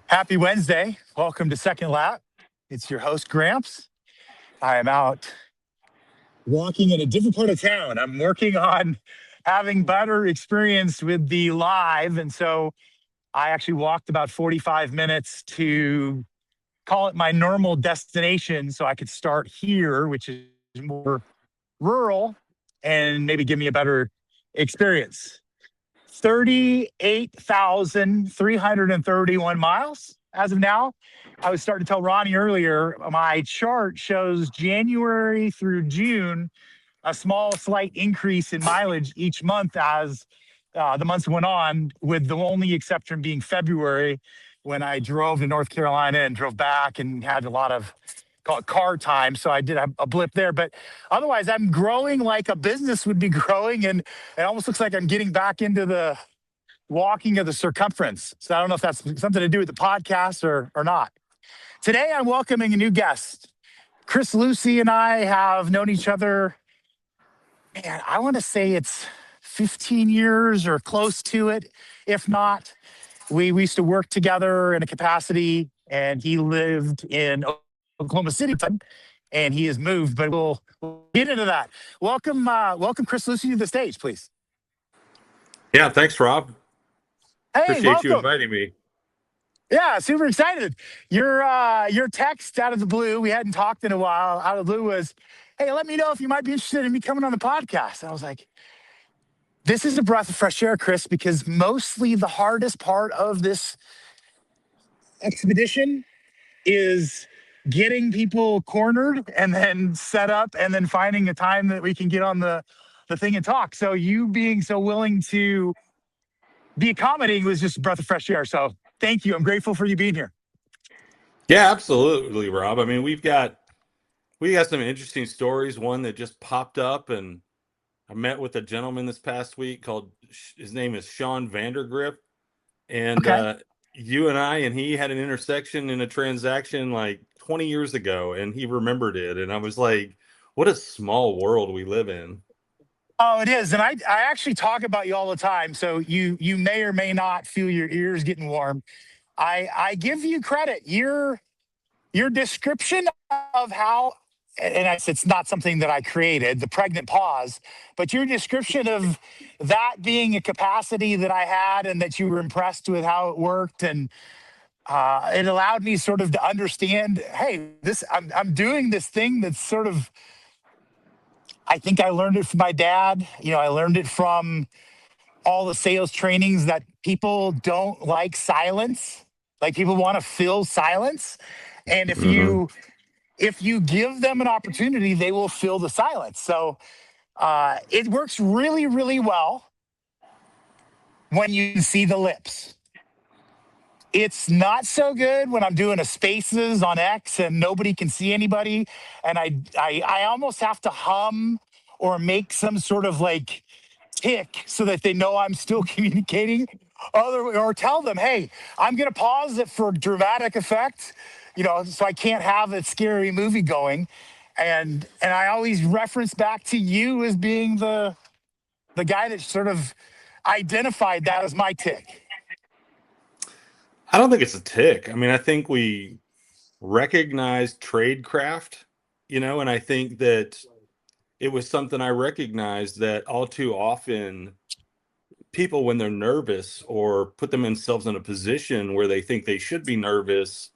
Happy Wednesday. Welcome to 2ndLap. It's your host, Gramps. I am out walking in a different part of town. I'm working on having better experience with the live. And so I actually walked about 45 minutes to call it my normal destination so I could start here, which is more rural and maybe give me a better experience. 38,331 miles as of now. I was starting to tell Ronnie earlier, my chart shows January through June, a small, slight increase in mileage each month as the months went on, with the only exception being February when I drove to North Carolina and drove back and had a lot of call it car time. So I did a blip there. But otherwise, I'm growing like a business would be growing. And it almost looks like I'm getting back into the walking of the circumference. So I don't know if that's something to do with the podcast or not. Today, I'm welcoming a new guest. Chris Lusey and I have known each other, man, I want to say it's 15 years or close to it. If not, we used to work together in a capacity, and he lived in Oklahoma City, and he has moved, but we'll get into that. Welcome Chris Lusey to the stage, please. Yeah, thanks, Rob. Hey, Appreciate you welcome. inviting me. Yeah, super excited. Your text out of the blue, we hadn't talked in a while, out of the blue was, hey, let me know if you might be interested in me coming on the podcast. And I was like, this is a breath of fresh air, Chris, because mostly the hardest part of this expedition is getting people cornered and then set up and then finding a time that we can get on the thing and talk. So you being so willing to be accommodating was just a breath of fresh air. So thank you. I'm grateful for you being here. Yeah, absolutely, Rob. I mean, we got some interesting stories. One that just popped up, and I met with a gentleman this past week called his name is Sean Vandergrip, and Okay. you and I and he had an intersection in a transaction like 20 years ago, and he remembered it, and I was like, "What a small world we live in." Oh, it is. And I actually talk about you all the time. So you may or may not feel your ears getting warm. I give you credit. Your description of how, and it's not something that I created, the pregnant pause, but your description of that being a capacity that I had and that you were impressed with how it worked. And it allowed me sort of to understand, hey, I'm doing this thing that's sort of, I think I learned it from my dad. I learned it from all the sales trainings that people don't like silence. Like people want to fill silence. And Hmm. if you give them an opportunity, they will fill the silence. So it works really, really well when you see the lips. It's not so good when I'm doing a spaces on X and nobody can see anybody, and I almost have to hum or make some sort of like tick so that they know I'm still communicating. Or tell them, hey, I'm going to pause it for dramatic effect, so I can't have a scary movie going. And I always reference back to you as being the guy that sort of identified that as my tick. I don't think it's a tick. I mean, I think we recognize tradecraft, and I think that it was something I recognized that all too often people, when they're nervous or put themselves in a position where they think they should be nervous,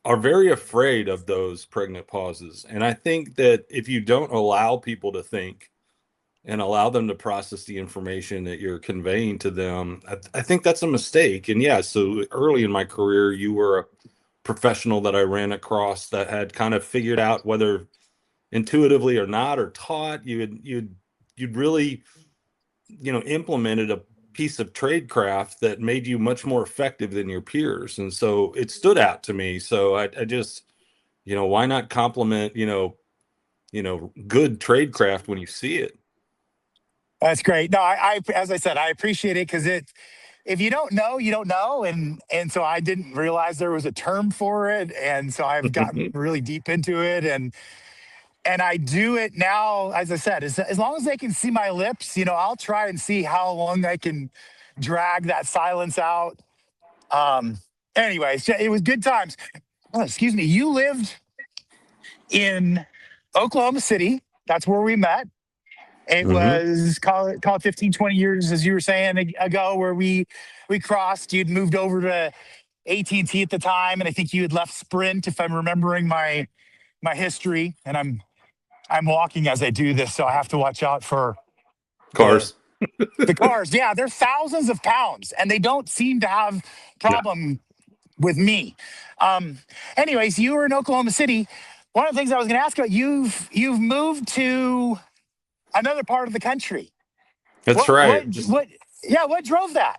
are very afraid of those pregnant pauses. And I think that if you don't allow people to think and allow them to process the information that you're conveying to them, I think that's a mistake. And yeah, so early in my career, you were a professional that I ran across that had kind of figured out, whether intuitively or not or taught, you'd really implemented a piece of tradecraft that made you much more effective than your peers. And so it stood out to me. So I just, why not compliment, good tradecraft when you see it? That's great. No, as I said, I appreciate it because if you don't know, you don't know, and so I didn't realize there was a term for it, and so I've gotten really deep into it, and I do it now. As I said, as long as they can see my lips, I'll try and see how long I can drag that silence out. Um, Anyway, so it was good times. Oh, excuse me. You lived in Oklahoma City. That's where we met. It Hmm. was call it 15, 20 years, as you were saying ago, where we crossed. You'd moved over to AT&T at the time, and I think you had left Sprint, if I'm remembering my history. And I'm walking as I do this, so I have to watch out for the Cars. the cars. Yeah, they're thousands of pounds, and they don't seem to have Yeah, problem with me. Um, anyways, you were in Oklahoma City. One of the things I was going to ask about, you've moved to another part of the country. that's What what right. Just what? Yeah, what drove that?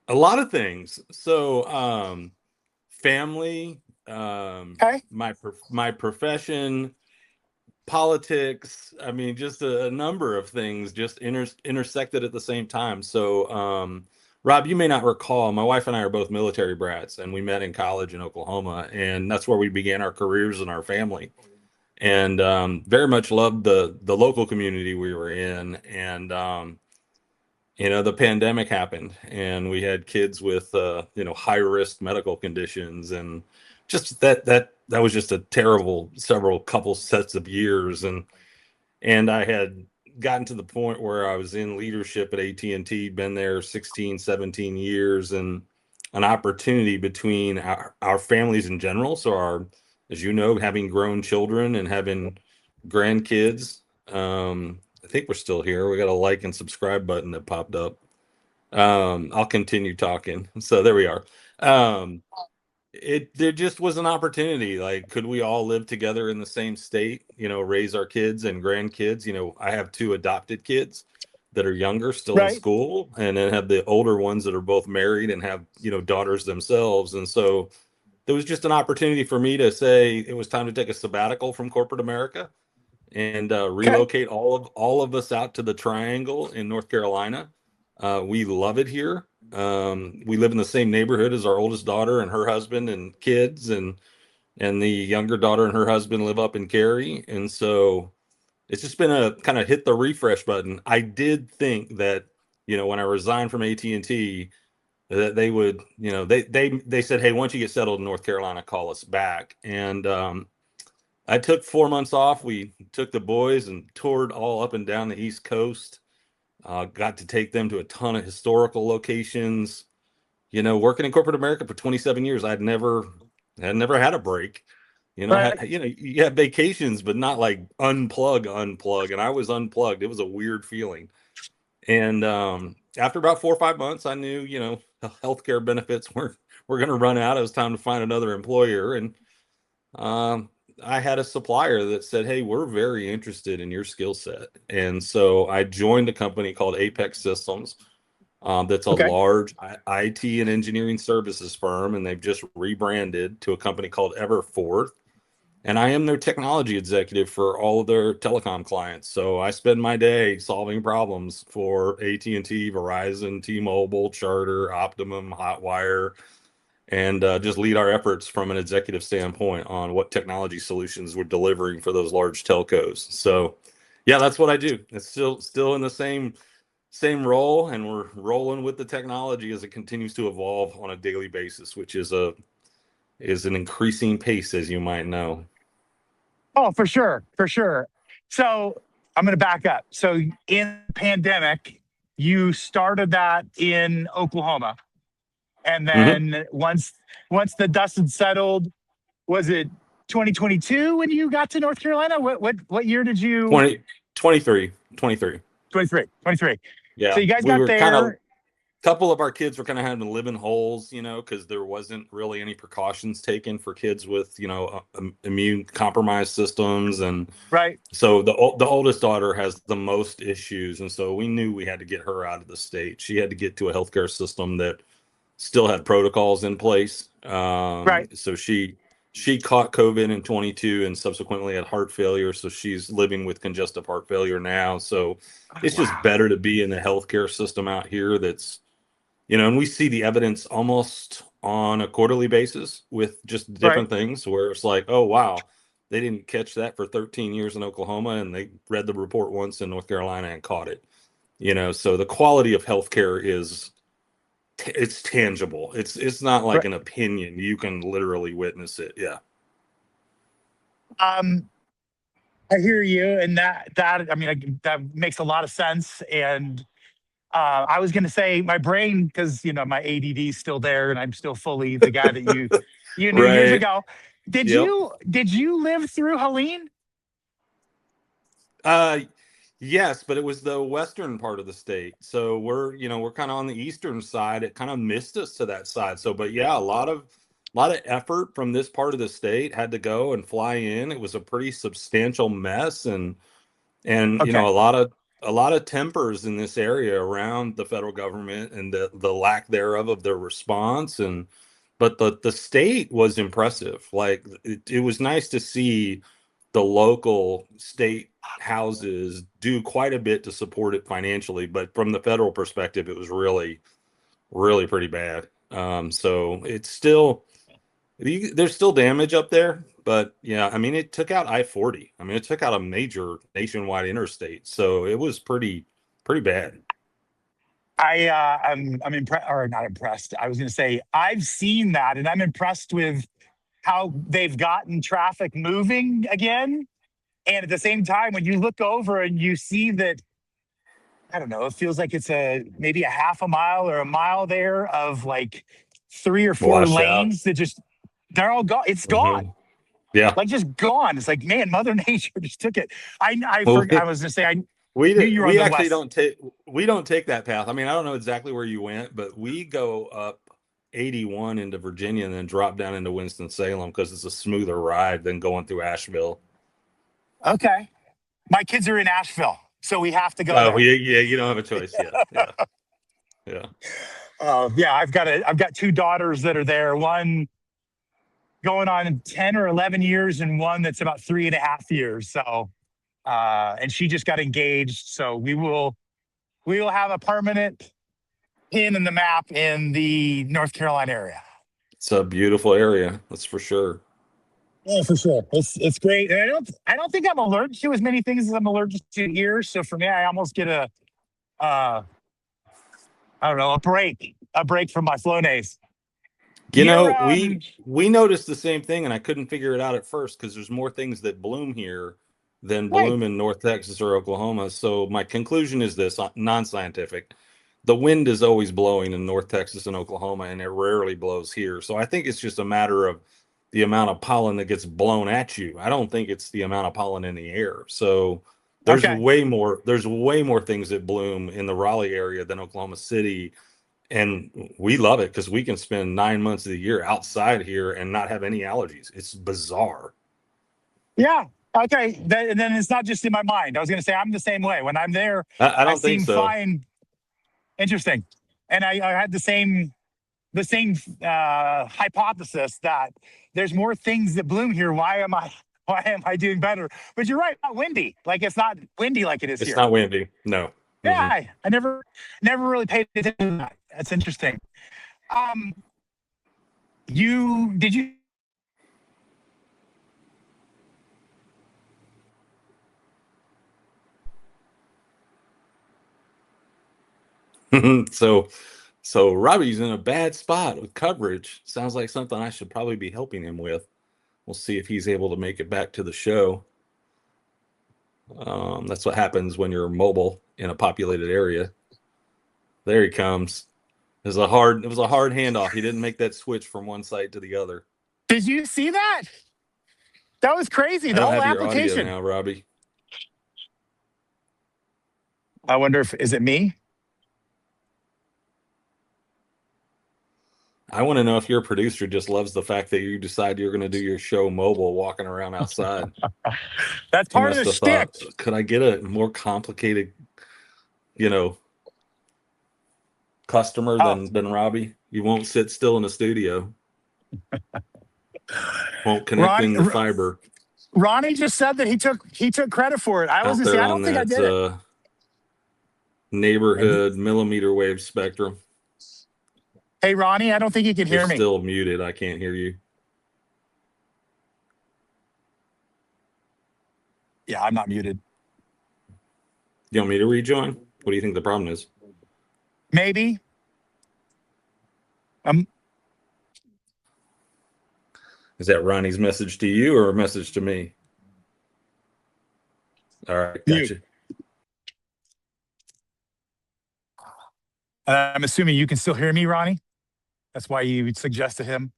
a lot of things. So, family, Okay, my profession, politics. I mean, just a number of things just intersected at the same time. So, Rob, you may not recall, my wife and I are both military brats, and we met in college in Oklahoma, and that's where we began our careers and our family. And very much loved the local community we were in, and the pandemic happened, and we had kids with high risk medical conditions, and just that was just a terrible several couple sets of years, and I had gotten to the point where I was in leadership at AT&T, been there 16, 17 years, and an opportunity between our families in general. So as you know, having grown children and having grandkids. I think we're still here. We got a like and subscribe button that popped up. I'll continue talking. So there we are. Um, there just was an opportunity. Like, could we all live together in the same state, raise our kids and grandkids? I have two adopted kids that are younger, still in right. school, and then have the older ones that are both married and have, daughters themselves. And so there was just an opportunity for me to say it was time to take a sabbatical from corporate America and Okay, relocate all of us out to the Triangle in North Carolina. We love it here. We live in the same neighborhood as our oldest daughter and her husband and kids, and the younger daughter and her husband live up in Cary. And so it's just been a kind of hit the refresh button. I did think that, when I resigned from AT&T, that they would, they said, hey, once you get settled in North Carolina, call us back. And I took 4 months off. We took the boys and toured all up and down the East Coast. Got to take them to a ton of historical locations. Working in corporate America for 27 years, had never had a break. right. You have vacations, but not like unplug. And I was unplugged. It was a weird feeling. And after about 4 or 5 months, I knew, healthcare benefits were going to run out. It was time to find another employer. And um, I had a supplier that said, hey, we're very interested in your skill set. And so I joined a company called Apex Systems. That's a Okay, large IT and engineering services firm, and they've just rebranded to a company called Everforth. And I am their technology executive for all of their telecom clients. So I spend my day solving problems for AT&T, Verizon, T-Mobile, Charter, Optimum, Hotwire, and just lead our efforts from an executive standpoint on what technology solutions we're delivering for those large telcos. So, yeah, that's what I do. It's still in the same role, and we're rolling with the technology as it continues to evolve on a daily basis, which is an increasing pace, as you might know. oh, for sure, for sure. So I'm going to back up. So in the pandemic, you started that in Oklahoma, and Mm-hmm. then once the dust had settled, was it 2022 when you got to North Carolina? What year did you? 20, 23, 23. 23, 23. So Yeah, you guys we got were kind of there, couple of our kids were kind of having to live in holes, because there wasn't really any precautions taken for kids with, immune compromised systems. And right? so the oldest daughter has the most issues. And so we knew we had to get her out of the state. She had to get to a healthcare system that still had protocols in place. Right. So she caught COVID in 22 and subsequently had heart failure. So she's living with congestive heart failure now. So Oh, it's just wow. better to be in the healthcare system out here that's and we see the evidence almost on a quarterly basis with just Right. different things where it's like, oh, wow, they didn't catch that for 13 years in Oklahoma and they read the report once in North Carolina and caught it. So the quality of healthcare is it's tangible. It's not like Right. an opinion. You can literally witness it. Yeah. I hear you, and that I mean that makes a lot of sense. And I was going to say my brain, because my ADD is still there, and I'm still fully the guy that you knew years Right. ago. Did Yep. you live through Helene? Uh, yes, but it was the western part of the state. So we're kind of on the eastern side. It kind of missed us to that side. So, but yeah, a lot of effort from this part of the state had to go and fly in. It was a pretty substantial mess, and Okay, a lot of tempers in this area around the federal government and the lack thereof of their response. And but the state was impressive. Like it was nice to see the local state houses do quite a bit to support it financially, but from the federal perspective it was really really pretty bad. So it's still, there's still damage up there, but yeah, I mean, it took out I-40. I mean, it took out a major nationwide interstate, so it was pretty bad. I'm impressed, or not impressed. I was going to say I've seen that, and I'm impressed with how they've gotten traffic moving again. And at the same time, when you look over and you see that, I don't know, it feels like it's maybe a half a mile or a mile there of like 3 or 4 Washed out. lanes that just, they're all gone. It's Hmm. gone. Yeah. Like just gone. It's like, man, Mother Nature just took it. Well, I was gonna say I we knew did, you were on we the actually west. don't take that path. I mean, I don't know exactly where you went, but we go up 81 into Virginia and then drop down into Winston-Salem because it's a smoother ride than going through Asheville. Okay. My kids are in Asheville, so we have to go Oh, there. yeah, yeah, you don't have a choice. Yeah, yeah, yeah. Yeah, I've got 2 daughters that are there. One going on 10 or 11 years, and one that's about 3.5 years. So, and she just got engaged. So we will have a permanent pin in the map in the North Carolina area. It's a beautiful area, that's for sure. Yeah, for sure. It's great. And I don't think I'm allergic to as many things as I'm allergic to here. So for me, I almost get uh I don't know, a break from my Flonase. You You're know, we noticed the same thing, and I couldn't figure it out at first because there's more things that bloom here than right. bloom in North Texas or Oklahoma. So my conclusion is this, non-scientific. The wind is always blowing in North Texas and Oklahoma, and it rarely blows here. So I think it's just a matter of the amount of pollen that gets blown at you. I don't think it's the amount of pollen in the air. So Okay. there's way more things that bloom in the Raleigh area than Oklahoma City, and we love it because we can spend 9 months of the year outside here and not have any allergies. It's bizarre. Yeah. Okay. And then it's not just in my mind. I was going to say I'm the same way. When I'm there, I I don't think seem so. fine. Interesting. And I had the same hypothesis that there's more things that bloom here. Why am I doing better? But you're right, not windy. Like it's not windy like it is It's here. not windy. No. Yeah, Mm-mm. I never really paid attention to that. That's interesting. Um, you did you so Robbie's in a bad spot with coverage. Sounds like something I should probably be helping him with. We'll see if he's able to make it back to the show. That's what happens when you're mobile in a populated area. There he comes. It was a hard handoff. He didn't make that switch from one site to the other. did you see that? That was crazy. I The don't whole have your audio application. now, Robbie. I wonder if is it me? I want to know if your producer just loves the fact that you decide you're going to do your show mobile walking around outside. That's He part of must the have shtick. thought, could I get a more complicated, you know, customer Oh, than Robbie? You won't sit still in the studio. Won't connect Ron, in the fiber Ronnie just said that he took credit for it. I was out gonna say there I on don't think I that did it. And neighborhood millimeter wave spectrum. hey, Ronnie, I don't think you can You're hear me. still muted. I can't hear you. Yeah, I'm not muted. You want me to rejoin? What do you think the problem is? Maybe. Is that Ronnie's message to you or a message to me? All right, gotcha. I'm assuming you can still hear me, Ronnie. That's why you suggested him.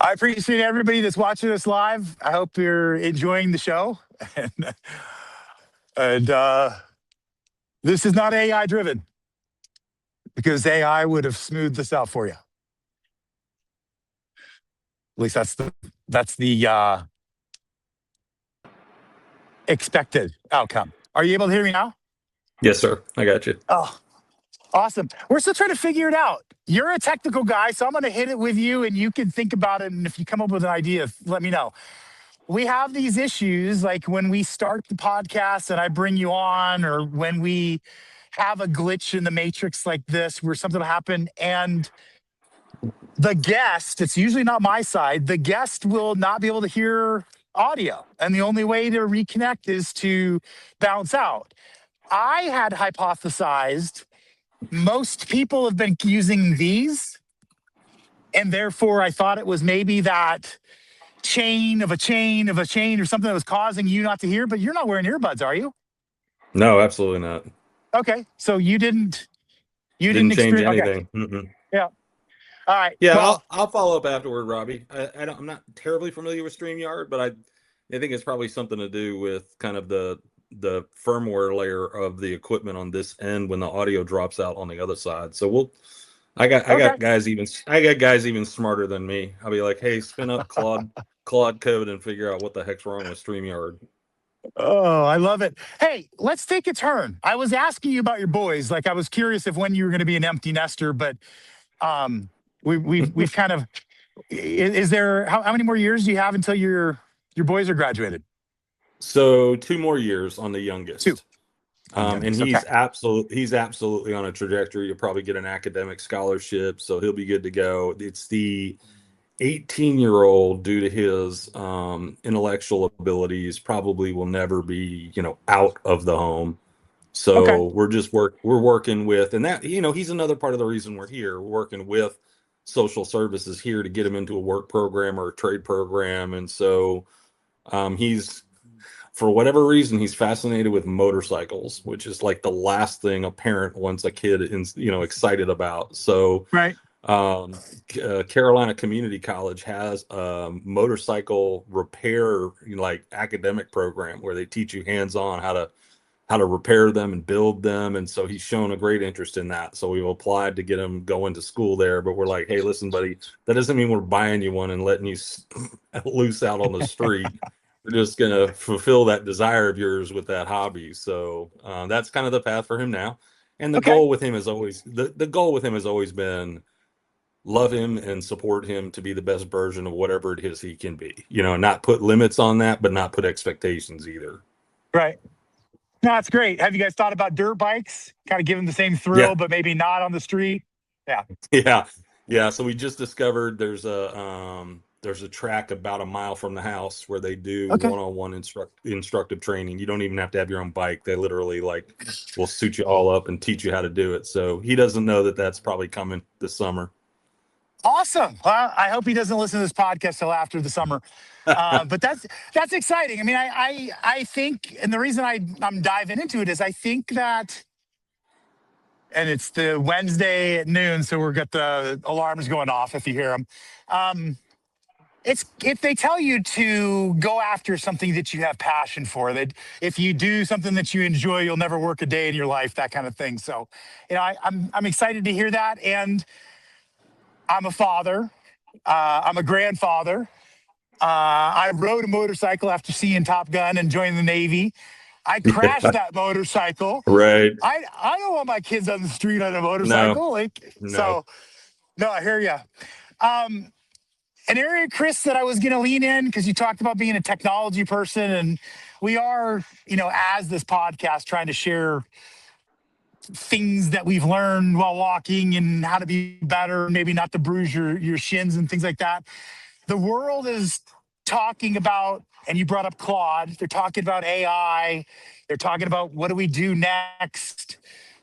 I appreciate everybody that's watching us live. I hope you're enjoying the show. and this is not AI driven because AI would have smoothed this out for you. At least that's the expected outcome. Are you able to hear me now? Yes, sir. I got you. Oh, awesome. We're still trying to figure it out. You're a technical guy, so I'm going to hit it with you and you can think about it. And if you come up with an idea, let me know. We have these issues like when we start the podcast and I bring you on, or when we have a glitch in the matrix like this where something will happen and the guest, it's usually not my side, the guest will not be able to hear audio. And the only way to reconnect is to bounce out. I had hypothesized most people have been using these, and therefore I thought it was maybe that chain of a chain of a chain or something that was causing you not to hear, but you're not wearing earbuds, are you? No, absolutely not. Okay. So you didn't Didn't change experience. anything. Okay. Yeah. All right. Yeah, Well, I'll follow up afterward, Robbie. I'm not terribly familiar with StreamYard, but I think it's probably something to do with kind of the firmware layer of the equipment on this end when the audio drops out on the other side. So I got guys even smarter than me. I'll be like, hey, spin up Claude code and figure out what the heck's wrong with StreamYard. oh, I love it. Hey, let's take a turn. I was asking you about your boys. Like I was curious if when you were going to be an empty nester, but we've kind of, is there how many more years do you have until your boys are graduated? So 2 more years on the youngest. 2. And he's absolutely on a trajectory. You'll probably get an academic scholarship, so he'll be good to go. It's the 18-year-old, due to his intellectual abilities, probably will never be, out of the home. So we're working with, and that, he's another part of the reason we're here. We're working with social services here to get him into a work program or a trade program. And so he's, for whatever reason, he's fascinated with motorcycles, which is like the last thing a parent wants a kid excited about. So Right. Carolina Community College has a motorcycle repair academic program where they teach you hands-on how to repair them and build them. And so he's shown a great interest in that. So we've applied to get him going to school there, but we're like, hey, listen, buddy, that doesn't mean we're buying you one and letting you loose out on the street. We're just going to fulfill that desire of yours with that hobby. So that's kind of the path for him now. And the goal with him is always, the goal with him has always been love him and support him to be the best version of whatever it is he can be, not put limits on that, but not put expectations either. Right. No, that's great. Have you guys thought about dirt bikes? Kind of give them the same thrill, but maybe not on the street. Yeah. Yeah. So we just discovered there's a track about a mile from the house where they do one-on-one instructive training. You don't even have to have your own bike. They literally will suit you all up and teach you how to do it. So he doesn't know that that's probably coming this summer. Awesome. Well, I hope he doesn't listen to this podcast till after the summer. But that's exciting. I mean, I think, and the reason I'm diving into it is I think that, and it's the Wednesday at noon, so we've got the alarms going off if you hear them. It's if they tell you to go after something that you have passion for, that if you do something that you enjoy, you'll never work a day in your life, that kind of thing. So, I'm excited to hear that. And I'm a father. I'm a grandfather. I rode a motorcycle after seeing Top Gun and joining the Navy. I crashed that motorcycle. Right. I don't want my kids on the street on a motorcycle. No. No, I hear you. An area, Chris, that I was going to lean in because you talked about being a technology person, and we are, as this podcast, trying to share things that we've learned while walking and how to be better, maybe not to bruise your shins and things like that. The world is talking about, and you brought up Claude, they're talking about AI. They're talking about what do we do next?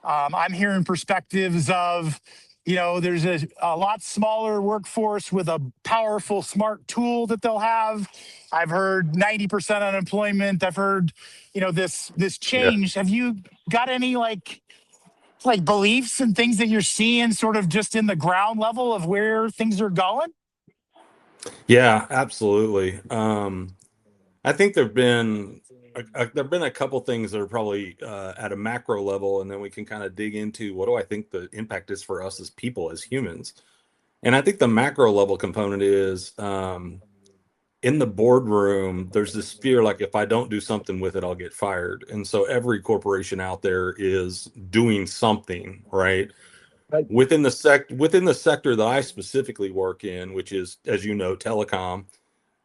I'm hearing perspectives of, there's a lot smaller workforce with a powerful, smart tool that they'll have. I've heard 90% unemployment. I've heard, this Yeah. change. Have you got any like beliefs and things that you're seeing sort of just in the ground level of where things are going? Yeah, absolutely. I think there've been a couple things that are probably at a macro level, and then we can kind of dig into what do I think the impact is for us as people, as humans. And I think the macro level component is in the boardroom, there's this fear like if I don't do something with it, I'll get fired. And so every corporation out there is doing something, right? Right. Within the sector that I specifically work in, which is, as you know, telecom.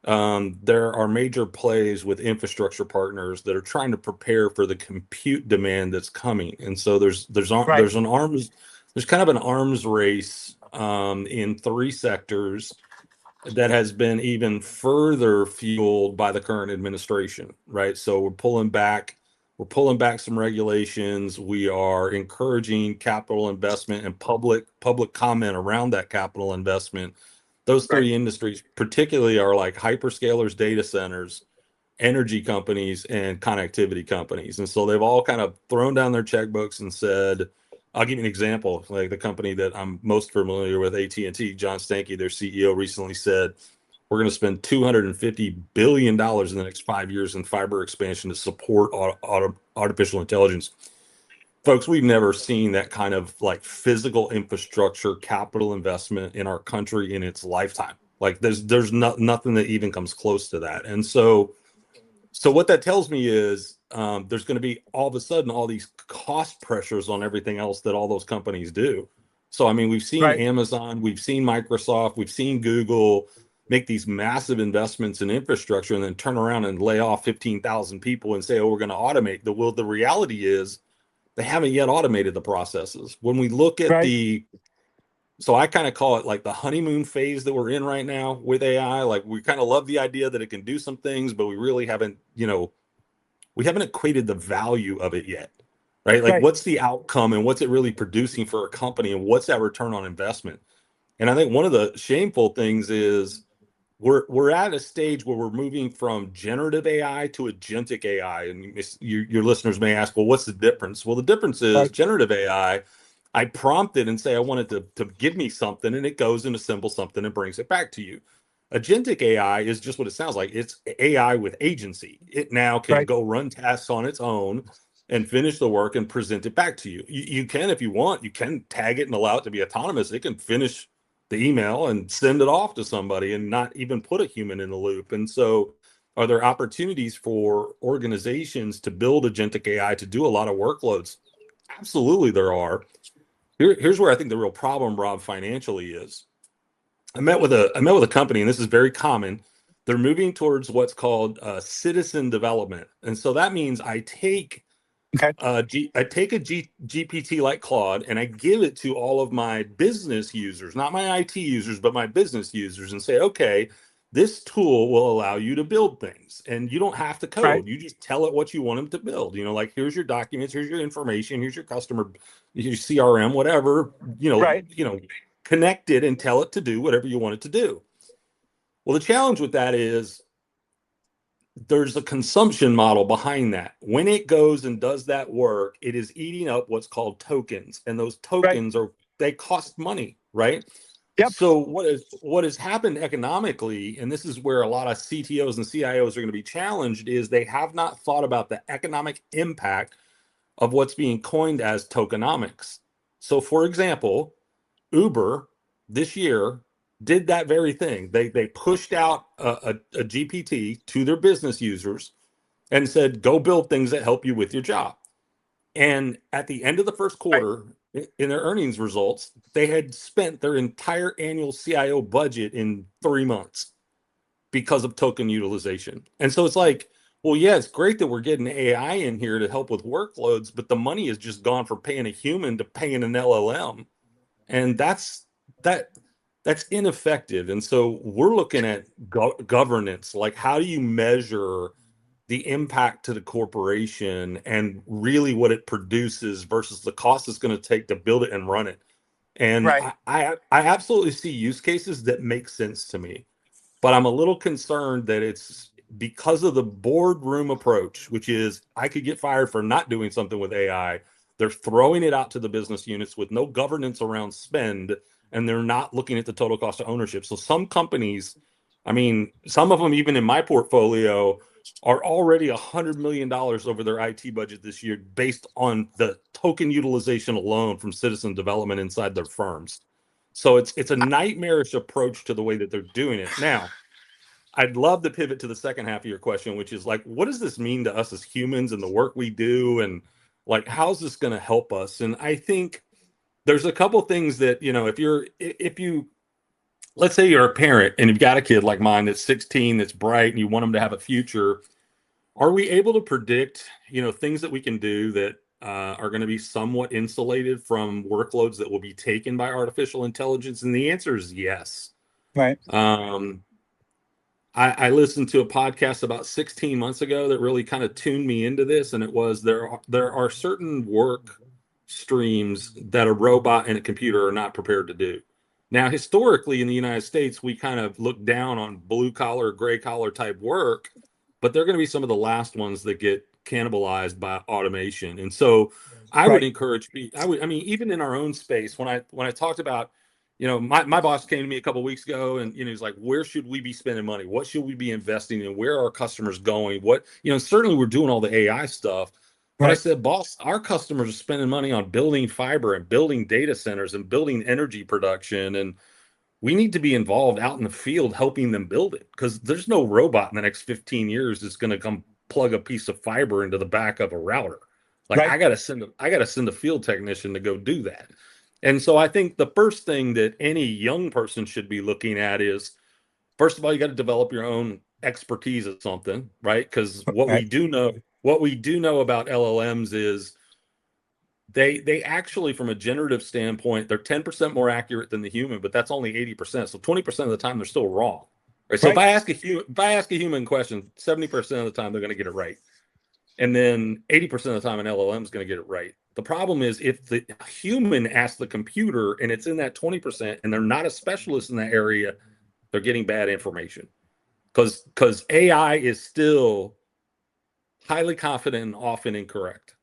There are major plays with infrastructure partners that are trying to prepare for the compute demand that's coming, and so Right. there's kind of an arms race in three sectors that has been even further fueled by the current administration, right? So we're pulling back some regulations. We are encouraging capital investment and public comment around that capital investment. Those Right. three industries particularly are like hyperscalers, data centers, energy companies, and connectivity companies. And so they've all kind of thrown down their checkbooks and said, I'll give you an example. Like the company that I'm most familiar with, AT&T, John Stankey, their CEO, recently said, we're going to spend $250 billion in the next 5 years in fiber expansion to support artificial intelligence. Folks, we've never seen that kind of like physical infrastructure capital investment in our country in its lifetime. Like there's nothing that even comes close to that. And so what that tells me is there's going to be all of a sudden all these cost pressures on everything else that all those companies do. So I mean, we've seen Right. Amazon, we've seen Microsoft, we've seen Google make these massive investments in infrastructure and then turn around and lay off 15,000 people and say, oh, we're going to automate. The reality is they haven't yet automated the processes. When we look at Right. so I kind of call it like the honeymoon phase that we're in right now with AI. Like we kind of love the idea that it can do some things, but we really haven't, we haven't equated the value of it yet, right? Like Right. what's the outcome and what's it really producing for a company and what's that return on investment? And I think one of the shameful things is we're at a stage where we're moving from generative AI to agentic AI. And your listeners may ask, well, what's the difference? Well, the difference is Right. generative AI, I prompt it and say I want it to give me something, and it goes and assembles something and brings it back to you. Agentic AI is just what it sounds like. It's AI with agency. It now can Right. go run tasks on its own and finish the work and present it back to you. You can, if you want, you can tag it and allow it to be autonomous. It can finish the email and send it off to somebody and not even put a human in the loop. And so, are there opportunities for organizations to build agentic AI to do a lot of workloads? Absolutely, there are. Here's where I think the real problem, Rob, financially is. I met with a company, and this is very common. They're moving towards what's called citizen development, and so that means Okay. I take a GPT like Claude and I give it to all of my business users, not my IT users, but my business users, and say, okay, this tool will allow you to build things, and you don't have to Right. code. You just tell it what you want them to build. Like here's your documents, here's your information, here's your customer, your CRM, whatever. Right. Connect it and tell it to do whatever you want it to do. Well, the challenge with that is there's a consumption model behind that. When it goes and does that work, it is eating up what's called tokens, and those Right. tokens they cost money, right? Yep. So what has happened economically, and this is where a lot of CTOs and CIOs are going to be challenged, is they have not thought about the economic impact of what's being coined as tokenomics. So, for example, Uber this year did that very thing. They pushed out a GPT to their business users and said, go build things that help you with your job. And at the end of the first Right. quarter, in their earnings results, they had spent their entire annual CIO budget in 3 months because of token utilization. And so it's like, well, yeah, it's great that we're getting AI in here to help with workloads, but the money is just gone from paying a human to paying an LLM. And that that's ineffective. And so we're looking at governance, like how do you measure the impact to the corporation and really what it produces versus the cost it's going to take to build it and run it. And Right. I absolutely see use cases that make sense to me, but I'm a little concerned that it's because of the boardroom approach, which is I could get fired for not doing something with AI. They're throwing it out to the business units with no governance around spend, and they're not looking at the total cost of ownership. So some companies, I mean, some of them even in my portfolio are already $100 million over their IT budget this year based on the token utilization alone from citizen development inside their firms. So it's a nightmarish approach to the way that they're doing it. Now, I'd love to pivot to the second half of your question, which is like, what does this mean to us as humans and the work we do? And like, how's this going to help us? And I think there's a couple things that, if you, let's say you're a parent and you've got a kid like mine that's 16, that's bright, and you want them to have a future, are we able to predict, things that we can do that are going to be somewhat insulated from workloads that will be taken by artificial intelligence? And the answer is yes. Right. I listened to a podcast about 16 months ago that really kind of tuned me into this, and it was there are certain work streams that a robot and a computer are not prepared to do. Now, historically in the United States, we kind of look down on blue collar, gray collar type work, but they're going to be some of the last ones that get cannibalized by automation. And so I would Right. encourage I mean, even in our own space, when I talked about, my boss came to me a couple of weeks ago and, he's like, where should we be spending money? What should we be investing in? Where are our customers going? What, certainly we're doing all the AI stuff, but I Right. said, boss, our customers are spending money on building fiber and building data centers and building energy production. And we need to be involved out in the field helping them build it, because there's no robot in the next 15 years that's going to come plug a piece of fiber into the back of a router. Like Right. I got to send a field technician to go do that. And so I think the first thing that any young person should be looking at is, first of all, you got to develop your own expertise at something, right? Because Right. what we do know about LLMs is they actually, from a generative standpoint, they're 10% more accurate than the human, but that's only 80%. So 20% of the time they're still wrong. Right. So if Right. I ask a human question, 70% of the time they're going to get it right. And then 80% of the time an LLM is going to get it right. The problem is if the human asks the computer and it's in that 20% and they're not a specialist in that area, they're getting bad information. Because AI is still highly confident and often incorrect.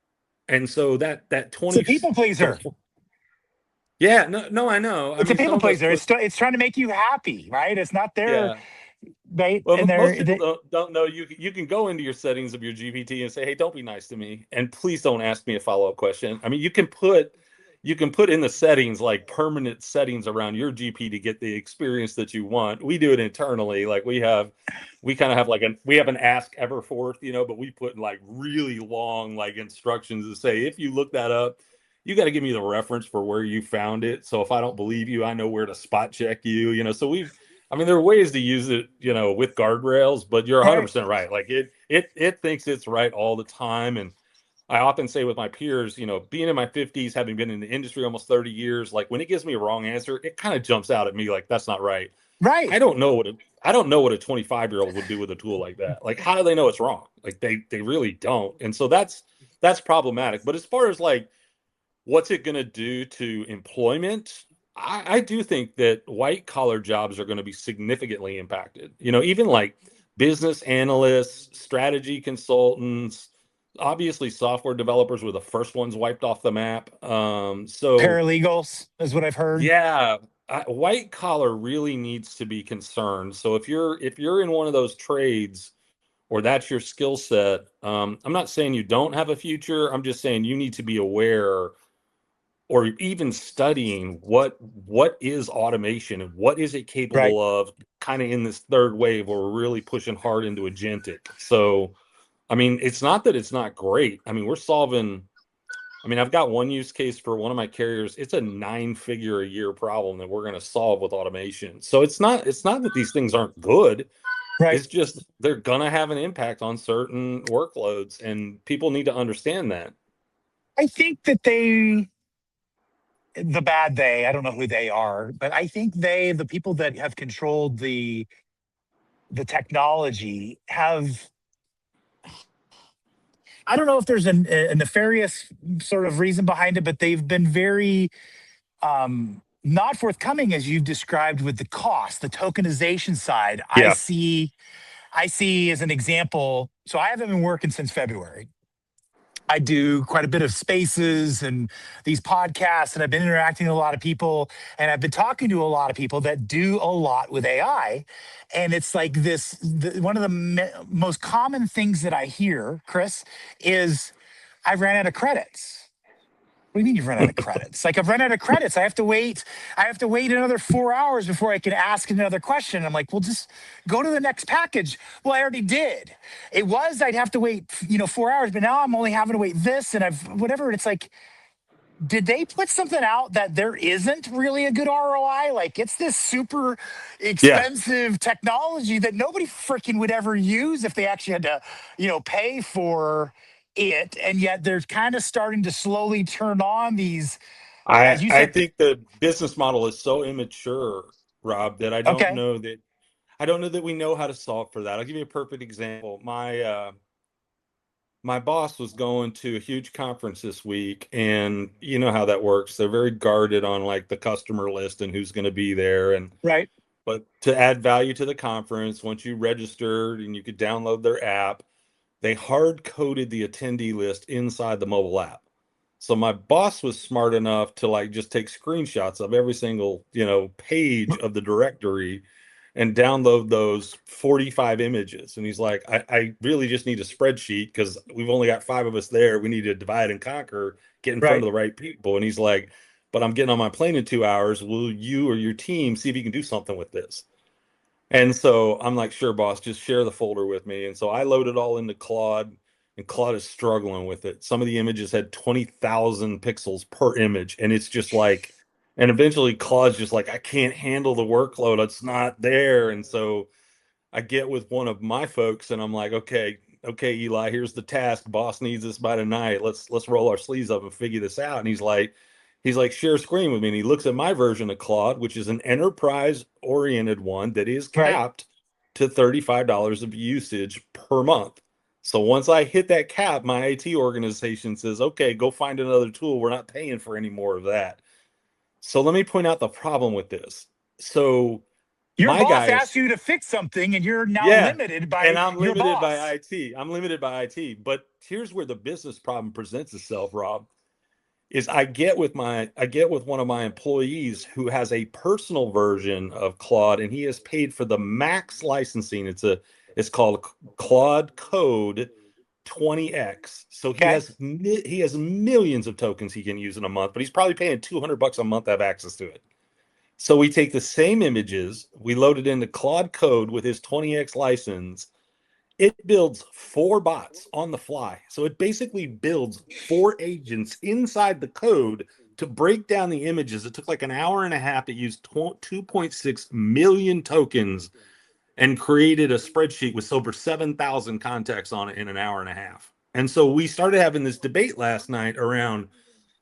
And so that It's a 20, people pleaser. yeah, no, I know. I It's a mean, some people of us pleaser. put, It's trying to make you happy, right? It's not their, yeah. right. Well, And most they're people don't know you can go into your settings of your GPT and say, "Hey, don't be nice to me, and please don't ask me a follow-up question." I mean, you can put in the settings like permanent settings around your GP to get the experience that you want. We do it internally, like we kind of have like we have an ask Everforth, but we put like really long like instructions to say, if you look that up, you got to give me the reference for where you found it. So if I don't believe you, I know where to spot check you. So I mean, there are ways to use it, with guardrails, but you're right. 100% right. Like it thinks it's right all the time. And I often say with my peers, being in my 50s, having been in the industry almost 30 years, like when it gives me a wrong answer, it kind of jumps out at me like that's not right. Right. I don't know what a 25-year-old would do with a tool like that. Like, how do they know it's wrong? Like they really don't. And so that's problematic. But as far as like what's it going to do to employment? I do think that white collar jobs are going to be significantly impacted. Even like business analysts, strategy consultants, obviously software developers were the first ones wiped off the map. So Paralegals is what I've heard. yeah, white collar really needs to be concerned. So if you're in one of those trades or that's your skill set, I'm not saying you don't have a future. I'm just saying you need to be aware or even studying what is automation and what is it Right. capable of, kind of in this third wave where we're really pushing hard into agentic. So I mean, it's not that it's not great. I mean, I've got one use case for one of my carriers. It's a 9-figure a year problem that we're going to solve with automation. So it's not that these things aren't good. Right. It's just they're going to have an impact on certain workloads, and people need to understand that. I think that I don't know who they are, but I think the people that have controlled the technology have I don't know if there's a nefarious sort of reason behind it, but they've been very not forthcoming as you've described with the cost, the tokenization side. Yeah. I see as an example. So I haven't been working since February. I do quite a bit of spaces and these podcasts, and I've been interacting with a lot of people, and I've been talking to a lot of people that do a lot with AI. And it's like one of the most common things that I hear, Chris, is I ran out of credits. What do you mean you've run out of credits? Like I've run out of credits. I have to wait another 4 hours before I can ask another question. I'm like, well, just go to the next package. Well, I already did. I'd have to wait, 4 hours, but now I'm only having to wait this and I've whatever. It's like, did they put something out that there isn't really a good ROI? Like it's this super Yeah. expensive technology that nobody freaking would ever use if they actually had to, pay for it. And yet they're kind of starting to slowly turn on these, as you I said. think the business model is so immature, Rob, that Okay. I don't know that we know how to solve for that. I'll give you a perfect example. My boss was going to a huge conference this week, and you know how that works. They're very guarded on like the customer list and who's going to be there. And Right. but to add value to the conference, once you registered and you could download their app, they hard coded the attendee list inside the mobile app. So my boss was smart enough to like just take screenshots of every single, page of the directory and download those 45 images. And he's like, I really just need a spreadsheet because we've only got 5 of us there. We need to divide and conquer, get in front Right. of the right people. And he's like, but I'm getting on my plane in 2 hours. Will you or your team see if you can do something with this? And so I'm like, sure, boss, just share the folder with me. And so I load it all into Claude, and Claude is struggling with it. Some of the images had 20,000 pixels per image. And it's just like, and eventually Claude's just like, I can't handle the workload. It's not there. And so I get with one of my folks and I'm like, okay, Eli, here's the task. Boss needs this by tonight. Let's roll our sleeves up and figure this out. And he's like, share screen with me. And he looks at my version of Claude, which is an enterprise oriented one that is Right. capped to $35 of usage per month. So once I hit that cap, my IT organization says, okay, go find another tool. We're not paying for any more of that. So let me point out the problem with this. So Your my boss guys, asked you to fix something and you're now yeah, limited and by I'm your limited by boss. IT. I'm limited by IT. But here's where the business problem presents itself, Rob, is I get with one of my employees who has a personal version of Claude and he has paid for the max licensing. It's called Claude Code 20X. So Okay. he has millions of tokens he can use in a month, but he's probably paying $200 a month to have access to it. So we take the same images, we load it into Claude Code with his 20X license. It builds 4 bots on the fly. So it basically builds 4 agents inside the code to break down the images. It took like an hour and a half. It used 2.6 million tokens and created a spreadsheet with over 7,000 contacts on it in an hour and a half. And so we started having this debate last night around.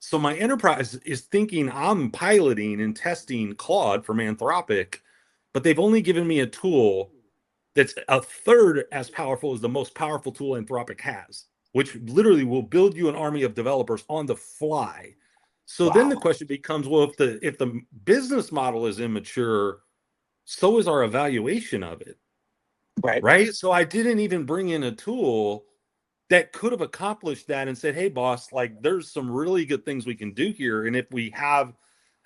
So my enterprise is thinking I'm piloting and testing Claude from Anthropic, but they've only given me a tool that's a third as powerful as the most powerful tool Anthropic has, which literally will build you an army of developers on the fly. So then the Wow. question becomes, well, if the business model is immature, so is our evaluation of it, Right. right? So I didn't even bring in a tool that could have accomplished that and said, hey, boss, like there's some really good things we can do here. And if we have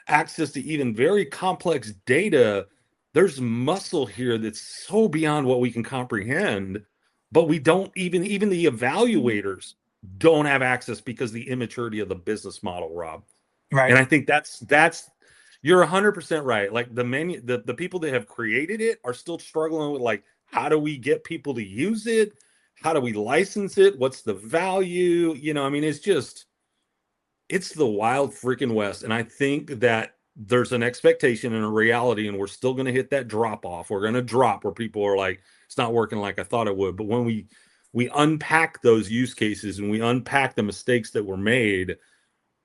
access to even very complex data, there's muscle here that's so beyond what we can comprehend. But we don't even the evaluators don't have access because of the immaturity of the business model, Rob. Right. And I think that's you're 100% right. Like the people that have created it are still struggling with like, how do we get people to use it? How do we license it? What's the value? I mean, it's the wild freaking west. And I think that there's an expectation and a reality, and we're still going to hit that drop off. We're going to drop where people are like, it's not working like I thought it would. But when we unpack those use cases and we unpack the mistakes that were made,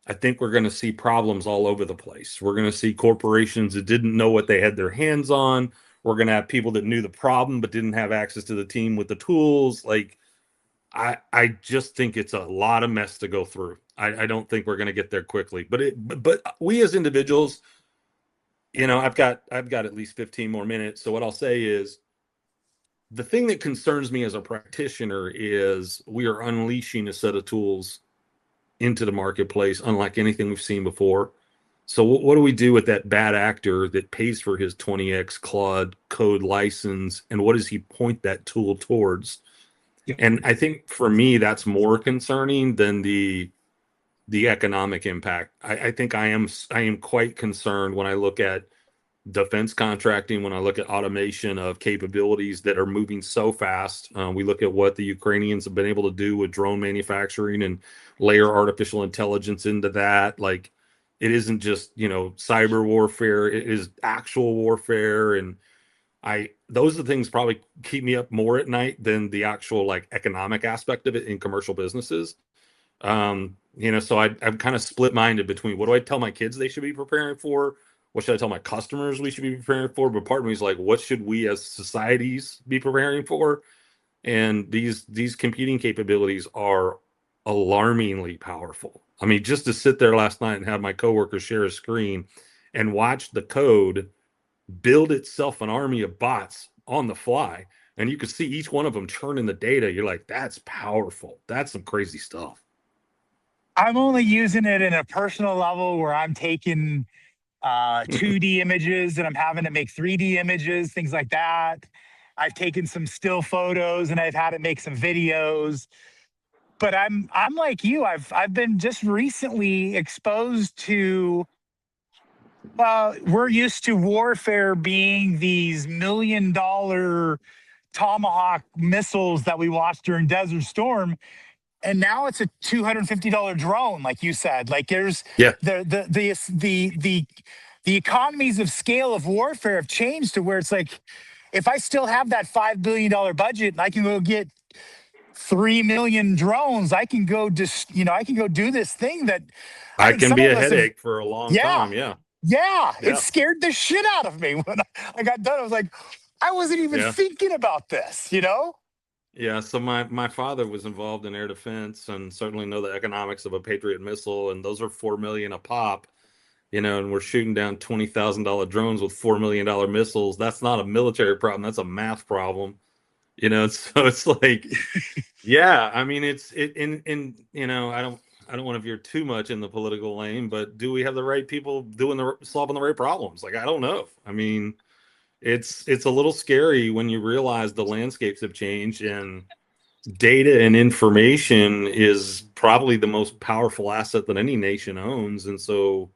I think we're going to see problems all over the place. We're going to see corporations that didn't know what they had their hands on. We're going to have people that knew the problem but didn't have access to the team with the tools. Like I just think it's a lot of mess to go through. I don't think we're going to get there quickly. But we as individuals, I've got at least 15 more minutes. So what I'll say is the thing that concerns me as a practitioner is we are unleashing a set of tools into the marketplace unlike anything we've seen before. So what do we do with that bad actor that pays for his 20x Claude code license, and what does he point that tool towards? And I think for me, that's more concerning than the economic impact. I think I am quite concerned when I look at defense contracting, when I look at automation of capabilities that are moving so fast. We look at what the Ukrainians have been able to do with drone manufacturing and layer artificial intelligence into that. Like, it isn't just, cyber warfare, it is actual warfare. And those are the things probably keep me up more at night than the actual like economic aspect of it in commercial businesses. So I'm kind of split minded between what do I tell my kids they should be preparing for? What should I tell my customers we should be preparing for? But part of me is like, what should we as societies be preparing for? And these computing capabilities are alarmingly powerful. I mean, just to sit there last night and have my coworkers share a screen and watch the code build itself an army of bots on the fly, and you could see each one of them churning the data. You're like, that's powerful. That's some crazy stuff. I'm only using it in a personal level where I'm taking 2D images and I'm having to make 3D images, things like that. I've taken some still photos and I've had to make some videos. But I'm like you. I've been just recently exposed to, well, we're used to warfare being these $1 million Tomahawk missiles that we watched during Desert Storm, and now it's a $250 drone, like you said. Like, there's Yeah. the economies of scale of warfare have changed to where it's like, if I still have that $5 billion budget and I can go get 3 million drones, I can go I can go do this thing that I I think can some be of a us have. headache for a long Yeah, time. Yeah. yeah, it Yeah. scared the shit out of me when I got done. I was like, I wasn't even Yeah. thinking about this. Yeah. So my father was involved in air defense and certainly know the economics of a Patriot missile, and those are 4 million a pop, and we're shooting down $20,000 drones with $4 million missiles. That's not a military problem. That's a math problem. So it's like, yeah, I mean, it's it in I don't want to veer too much in the political lane, but do we have the right people solving the right problems? Like, I don't know. I mean, it's a little scary when you realize the landscapes have changed, and data and information is probably the most powerful asset that any nation owns. And so,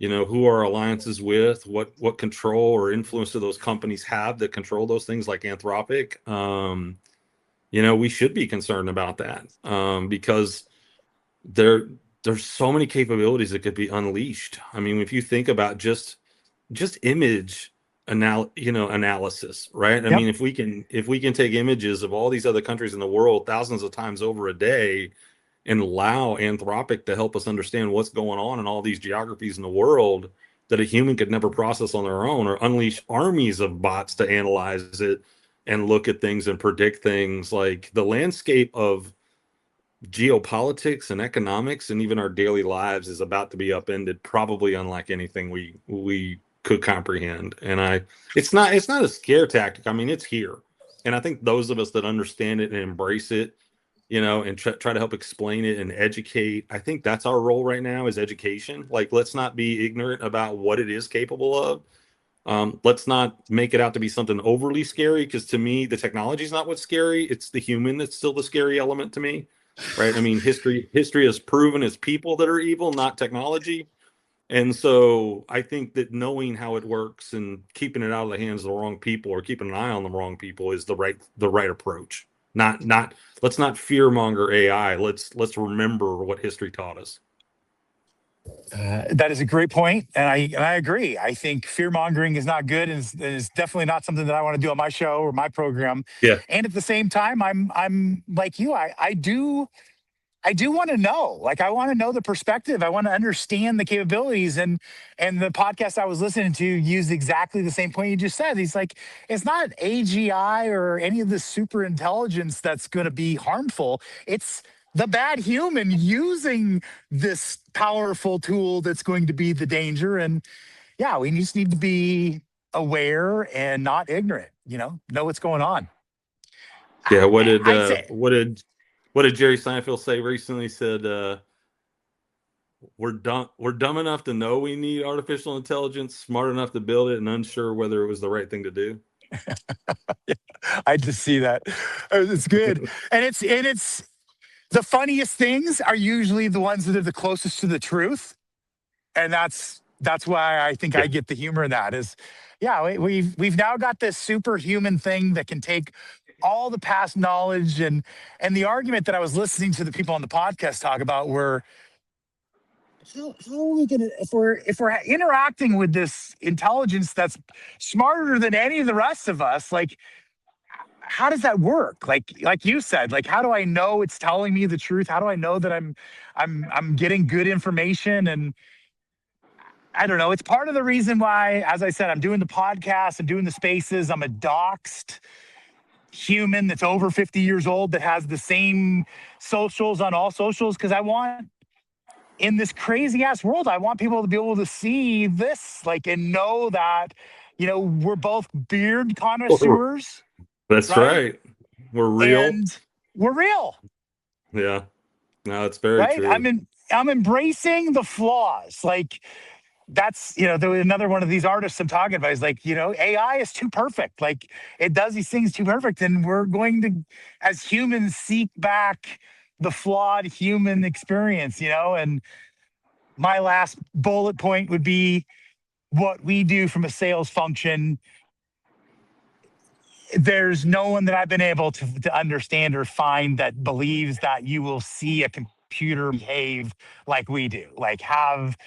who our alliances with, what control or influence do those companies have that control those things like Anthropic? We should be concerned about that, because there there's so many capabilities that could be unleashed. I mean, if you think about just image analysis, right? I Yep. mean, if we can take images of all these other countries in the world thousands of times over a day and allow Anthropic to help us understand what's going on in all these geographies in the world that a human could never process on their own, or unleash armies of bots to analyze it and look at things and predict things. Like, the landscape of geopolitics and economics and even our daily lives is about to be upended, probably unlike anything we could comprehend. And it's not a scare tactic. I mean, it's here. And I think those of us that understand it and embrace it, and try to help explain it and educate, I think that's our role right now, is education. Like, let's not be ignorant about what it is capable of. Let's not make it out to be something overly scary, because to me, the technology is not what's scary. It's the human that's still the scary element to me. Right. I mean, history has proven it's people that are evil, not technology. And so I think that knowing how it works and keeping it out of the hands of the wrong people, or keeping an eye on the wrong people, is the right approach. Not let's not fearmonger AI. Let's remember what history taught us. That is a great point, and I agree. I think fear mongering is not good, and is definitely not something that I want to do on my show or my program. Yeah. And at the same time, I'm like you. I do I do want to know. Like, I want to know the perspective. I want to understand the capabilities. And the podcast I was listening to used exactly the same point you just said. He's like, it's not AGI or any of this super intelligence that's going to be harmful. It's the bad human using this powerful tool that's going to be the danger. And yeah, we just need to be aware and not ignorant. Know what's going on. Yeah. I'd say What did Jerry Seinfeld say recently? He said, we're dumb enough to know we need artificial intelligence, smart enough to build it, and unsure whether it was the right thing to do. I just see that. It's good. And it's the funniest things are usually the ones that are the closest to the truth. And that's why I think Yeah. I get the humor in that is, yeah, we've now got this superhuman thing that can take all the past knowledge and the argument that I was listening to the people on the podcast talk about were how are we gonna if we're interacting with this intelligence that's smarter than any of the rest of us, like how does that work? Like you said, like how do I know it's telling me the truth? How do I know that I'm getting good information? And I don't know. It's part of the reason why, as I said, I'm doing the podcast, I'm doing the spaces, I'm a doxed human that's over 50 years old that has the same socials on all socials because I want in this crazy ass world, I want people to be able to see this, like, and know that, we're both beard connoisseurs, That's right? right. We're real. And we're real, Yeah. No, it's very right? true. I'm embracing the flaws. Like that's, there was another one of these artists I'm talking about is like, AI is too perfect. Like it does these things too perfect. And we're going to, as humans, seek back the flawed human experience, and my last bullet point would be what we do from a sales function. There's no one that I've been able to understand or find that believes that you will see a computer behave like we do, like have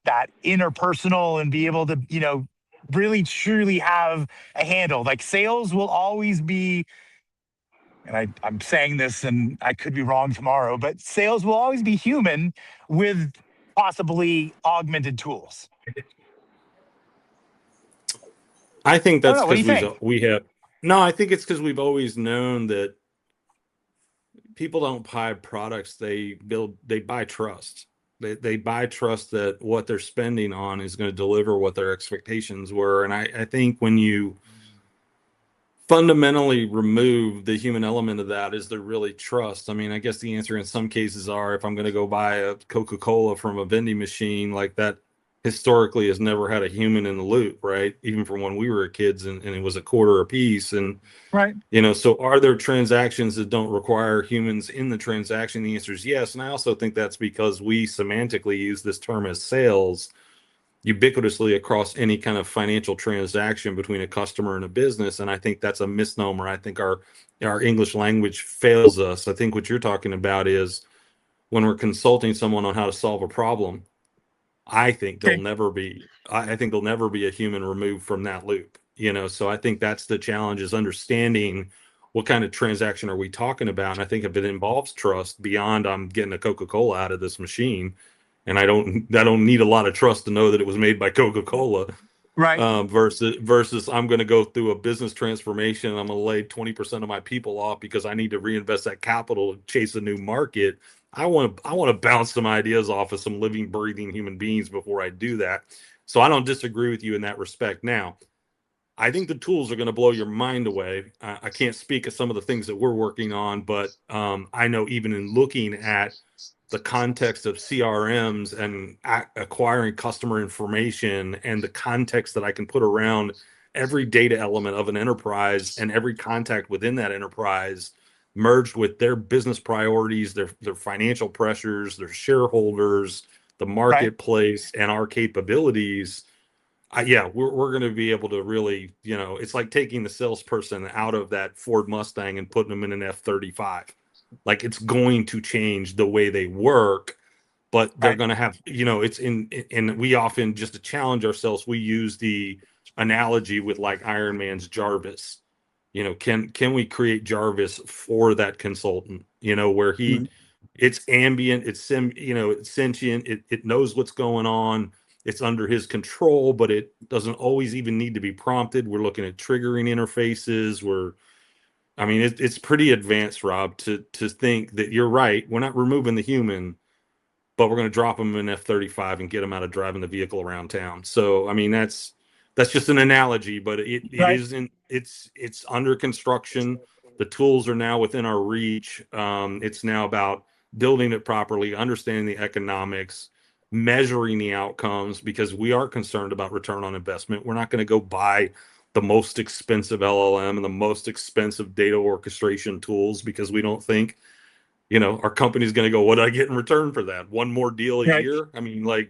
that interpersonal and be able to, really truly have a handle. Like sales will always be, and I'm saying this and I could be wrong tomorrow, but sales will always be human with possibly augmented tools. I think I don't that's know. What do because you think? we have no, I think it's because we've always known that people don't buy products, they buy trust. They buy trust that what they're spending on is going to deliver what their expectations were. And I think when you fundamentally remove the human element of that, is there really trust? I mean, I guess the answer in some cases are if I'm going to go buy a Coca-Cola from a vending machine, like that historically has never had a human in the loop, right? Even from when we were kids and it was a quarter a piece. And Right. so are there transactions that don't require humans in the transaction? The answer is yes. And I also think that's because we semantically use this term as sales ubiquitously across any kind of financial transaction between a customer and a business. And I think that's a misnomer. I think our English language fails us. I think what you're talking about is when we're consulting someone on how to solve a problem, I think there'll Okay. never be I think there'll never be a human removed from that loop. So I think that's the challenge, is understanding what kind of transaction are we talking about. And I think if it involves trust beyond I'm getting a Coca-Cola out of this machine, and I don't need a lot of trust to know that it was made by Coca-Cola, Right. versus I'm going to go through a business transformation and I'm going to lay 20% of my people off because I need to reinvest that capital to chase a new market. I want to bounce some ideas off of some living, breathing human beings before I do that. So I don't disagree with you in that respect. Now, I think the tools are going to blow your mind away. I can't speak of some of the things that we're working on, but I know even in looking at the context of CRMs and acquiring customer information and the context that I can put around every data element of an enterprise and every contact within that enterprise merged with their business priorities, their financial pressures, their shareholders, the Right. marketplace, and our capabilities. Yeah, we're going to be able to really, it's like taking the salesperson out of that Ford Mustang and putting them in an F-35. Like it's going to change the way they work, but they're Right. going to have, it's and we often, just to challenge ourselves, we use the analogy with like Iron Man's Jarvis. Can we create Jarvis for that consultant, where he Mhm. It's ambient, it's it's sentient, it knows what's going on, it's under his control, but it doesn't always even need to be prompted. We're looking at triggering interfaces. It's pretty advanced, Rob, to think that you're right. We're not removing the human, but we're going to drop them in F-35 and get them out of driving the vehicle around town. So, that's just an analogy, but it Right. isn't. It's under construction. The tools are now within our reach. It's now about building it properly, understanding the economics, measuring the outcomes, because we are concerned about return on investment. We're not going to go buy the most expensive LLM and the most expensive data orchestration tools because we don't think our company's going to go, what do I get in return for that? One more deal a Right. year?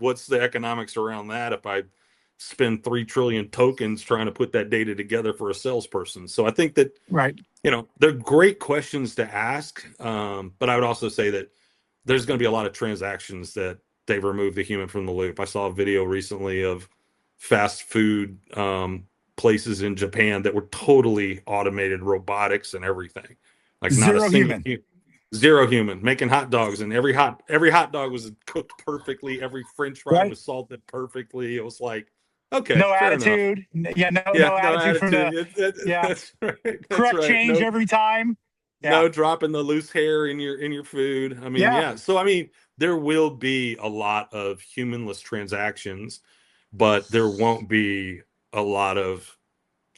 What's the economics around that if I spend 3 trillion tokens trying to put that data together for a salesperson? So I think that, Right. they're great questions to ask. But I would also say that there's going to be a lot of transactions that they've removed the human from the loop. I saw a video recently of fast food places in Japan that were totally automated, robotics and everything. Like not a Zero single human. zero human making hot dogs, and every hot dog was cooked perfectly. Every French fry Right. was salted perfectly. It was like, okay, No fair enough. attitude. Yeah. Yeah, No no attitude for attitude. the, yeah. That's right. That's Correct right. change every time. Yeah. No dropping the loose hair in your food. Yeah. Yeah. So there will be a lot of humanless transactions, but there won't be a lot of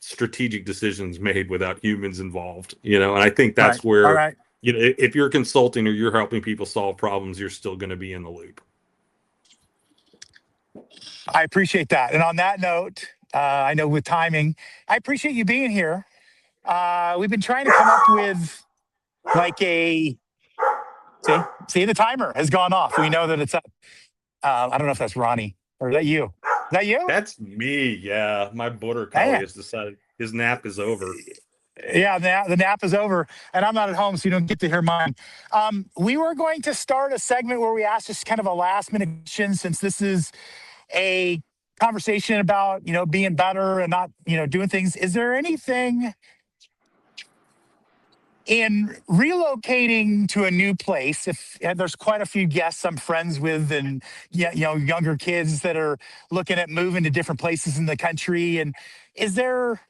strategic decisions made without humans involved. And I think Right. that's All where, right. if you're consulting or you're helping people solve problems, you're still going to be in the loop. I appreciate that. And on that note, I know with timing, I appreciate you being here. We've been trying to come up with like see, the timer has gone off. We know that it's up. I don't know if that's Ronnie or is that you? Is that you? That's me. Yeah. My border collie Man. has decided his nap is over. Yeah, the nap is over, and I'm not at home, so you don't get to hear mine. We were going to start a segment where we ask just kind of a last minute question, since this is a conversation about being better and not doing things. Is there anything in relocating to a new place? If there's quite a few guests I'm friends with, and younger kids that are looking at moving to different places in the country, and is there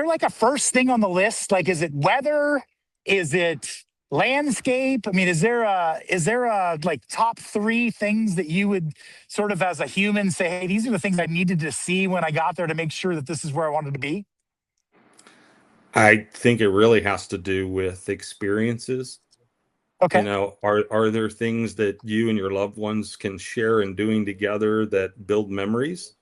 like a first thing on the list? Like, is it weather? Is it landscape? I mean, is there a like top 3 things that you would sort of as a human say, hey, these are the things I needed to see when I got there to make sure that this is where I wanted to be? I think it really has to do with experiences. Okay. Are there things that you and your loved ones can share in doing together that build memories?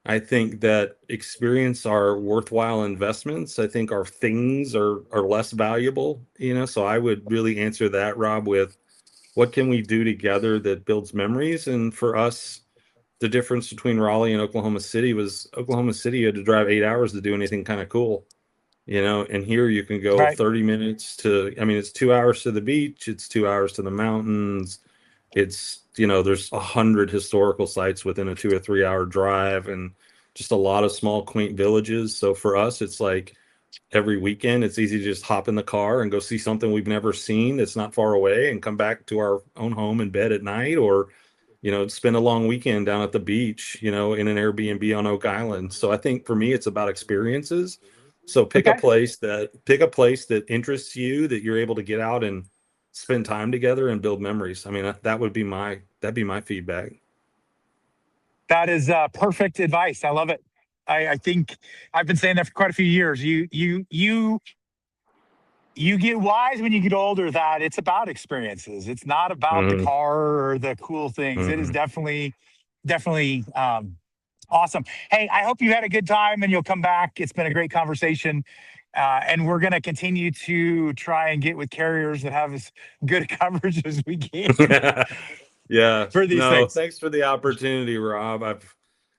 I think that experience are worthwhile investments. I think our things are less valuable, So I would really answer that, Rob, with what can we do together that builds memories? And for us, the difference between Raleigh and Oklahoma City was Oklahoma City, you had to drive 8 hours to do anything kind of cool, and here you can go Right. 30 minutes it's 2 hours to the beach, it's 2 hours to the mountains. It's, there's 100 historical sites within a 2 or 3 hour drive, and just a lot of small, quaint villages. So for us, it's like every weekend, it's easy to just hop in the car and go see something we've never seen that's not far away and come back to our own home and bed at night, or, spend a long weekend down at the beach, in an Airbnb on Oak Island. So I think for me, it's about experiences. So Okay. pick a place that interests you, that you're able to get out and spend time together and build memories. That'd be my feedback. That is perfect advice. I love it. I think I've been saying that for quite a few years. You get wise when you get older that it's about experiences. It's not about the Hmm. car or the cool things. It is Hmm. definitely awesome. Hey, I hope you had a good time and you'll come back. It's been a great conversation. And we're going to continue to try and get with carriers that have as good coverage as we can Yeah. for these No, things. thanks for the opportunity, Rob. I've